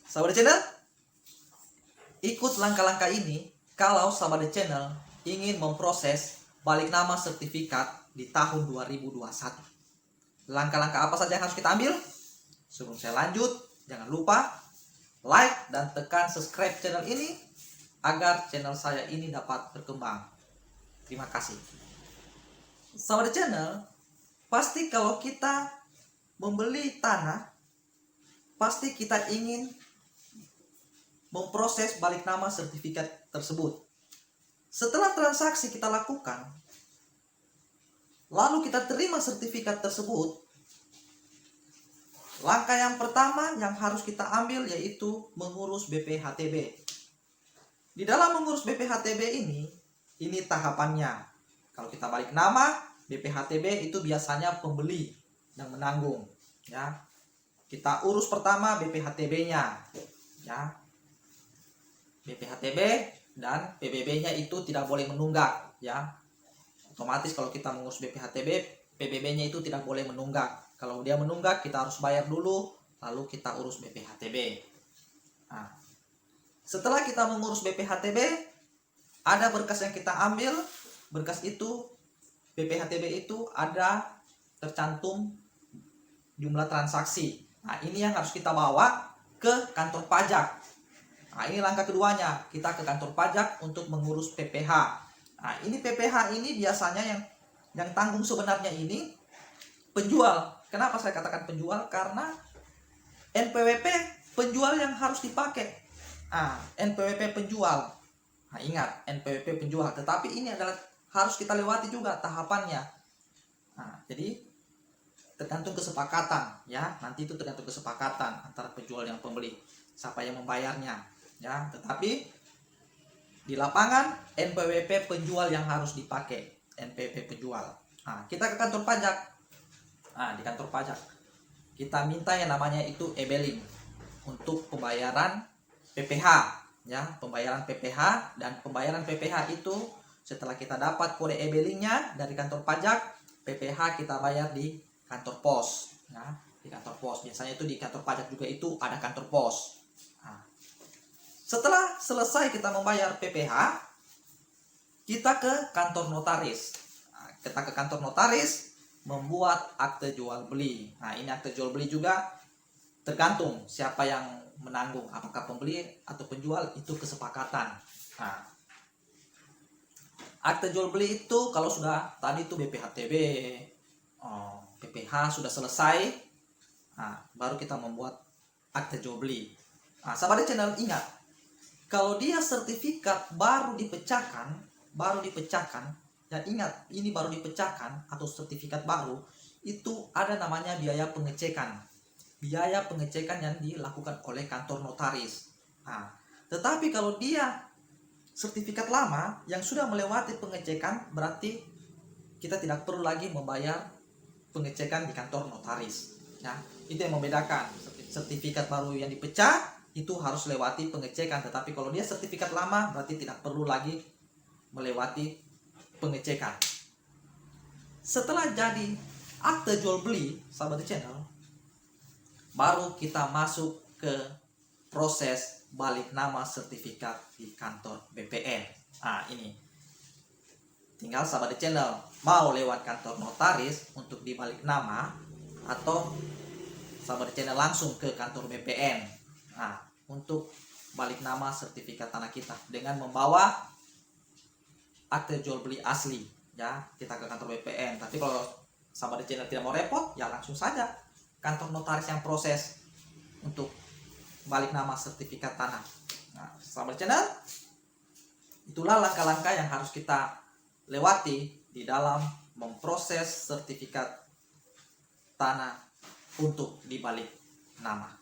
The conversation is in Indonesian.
Sahabat channel, ikut langkah-langkah ini kalau sahabat channel ingin memproses balik nama sertifikat di tahun 2021. Langkah-langkah apa saja yang harus kita ambil? Sebelum saya lanjut, jangan lupa like dan tekan subscribe channel ini agar channel saya ini dapat berkembang. Terima kasih. Sahabat channel, pasti kalau kita membeli tanah, pasti kita ingin memproses balik nama sertifikat tersebut. Setelah transaksi kita lakukan, lalu kita terima sertifikat tersebut, langkah yang pertama yang harus kita ambil yaitu mengurus BPHTB. Di dalam mengurus BPHTB ini tahapannya. Kalau kita balik nama, BPHTB itu biasanya pembeli yang menanggung. Ya, kita urus pertama BPHTB-nya. Ya, BPHTB dan PBB-nya itu tidak boleh menunggak. Ya, otomatis kalau kita mengurus BPHTB, PBB-nya itu tidak boleh menunggak. Kalau dia menunggak, kita harus bayar dulu, lalu kita urus BPHTB. Nah, setelah kita mengurus BPHTB, ada berkas yang kita ambil. Berkas itu, BPHTB itu ada tercantum jumlah transaksi. Nah, ini yang harus kita bawa ke kantor pajak. Nah, ini langkah keduanya, kita ke kantor pajak untuk mengurus PPH. Nah, ini PPH ini biasanya yang tanggung sebenarnya ini penjual. Kenapa saya katakan penjual? Karena NPWP penjual yang harus dipakai. NPWP penjual. Nah, ingat, NPWP penjual. Tetapi ini adalah harus kita lewati juga tahapannya. Nah, jadi tergantung kesepakatan, ya. Nanti itu tergantung kesepakatan antara penjual dan pembeli, siapa yang membayarnya, ya. Tetapi di lapangan NPWP penjual yang harus dipakai, NPWP penjual. Nah, kita ke kantor pajak. Nah, di kantor pajak kita minta yang namanya itu e-billing untuk pembayaran PPH, ya, pembayaran PPH. Dan pembayaran PPH itu setelah kita dapat kode e-billingnya dari kantor pajak, PPH kita bayar di kantor pos, ya, di kantor pos. Biasanya itu di kantor pajak juga itu ada kantor pos. Nah, setelah selesai kita membayar PPH, kita ke kantor notaris. Nah, kita ke kantor notaris membuat akte jual beli. Nah, ini akte jual beli juga tergantung siapa yang menanggung, apakah pembeli atau penjual, itu kesepakatan. Nah, akte jual beli itu kalau sudah tadi itu BPHTB, PPH sudah selesai, nah, baru kita membuat akte jual beli. Nah, sahabat channel ingat, kalau dia sertifikat baru dipecahkan, dan ingat ini baru dipecahkan atau sertifikat baru, itu ada namanya biaya pengecekan. Biaya pengecekan yang dilakukan oleh kantor notaris. Nah, tetapi kalau dia sertifikat lama yang sudah melewati pengecekan, berarti kita tidak perlu lagi membayar pengecekan di kantor notaris. Ya, itu yang membedakan. Sertifikat baru yang dipecah itu harus lewati pengecekan, tetapi kalau dia sertifikat lama berarti tidak perlu lagi melewati pengecekan. Setelah jadi akte jual beli, sahabat channel, baru kita masuk ke proses balik nama sertifikat di kantor BPN. Nah, ini tinggal sahabat channel mau lewat kantor notaris untuk dibalik nama, atau sahabat channel langsung ke kantor BPN. Nah, untuk balik nama sertifikat tanah kita dengan membawa akte jual beli asli, ya, kita ke kantor BPN. Tapi kalau sahabat channel tidak mau repot, ya langsung saja kantor notaris yang proses untuk balik nama sertifikat tanah. Nah, sahabat channel, itulah langkah-langkah yang harus kita lewati di dalam memproses sertifikat tanah untuk dibalik nama.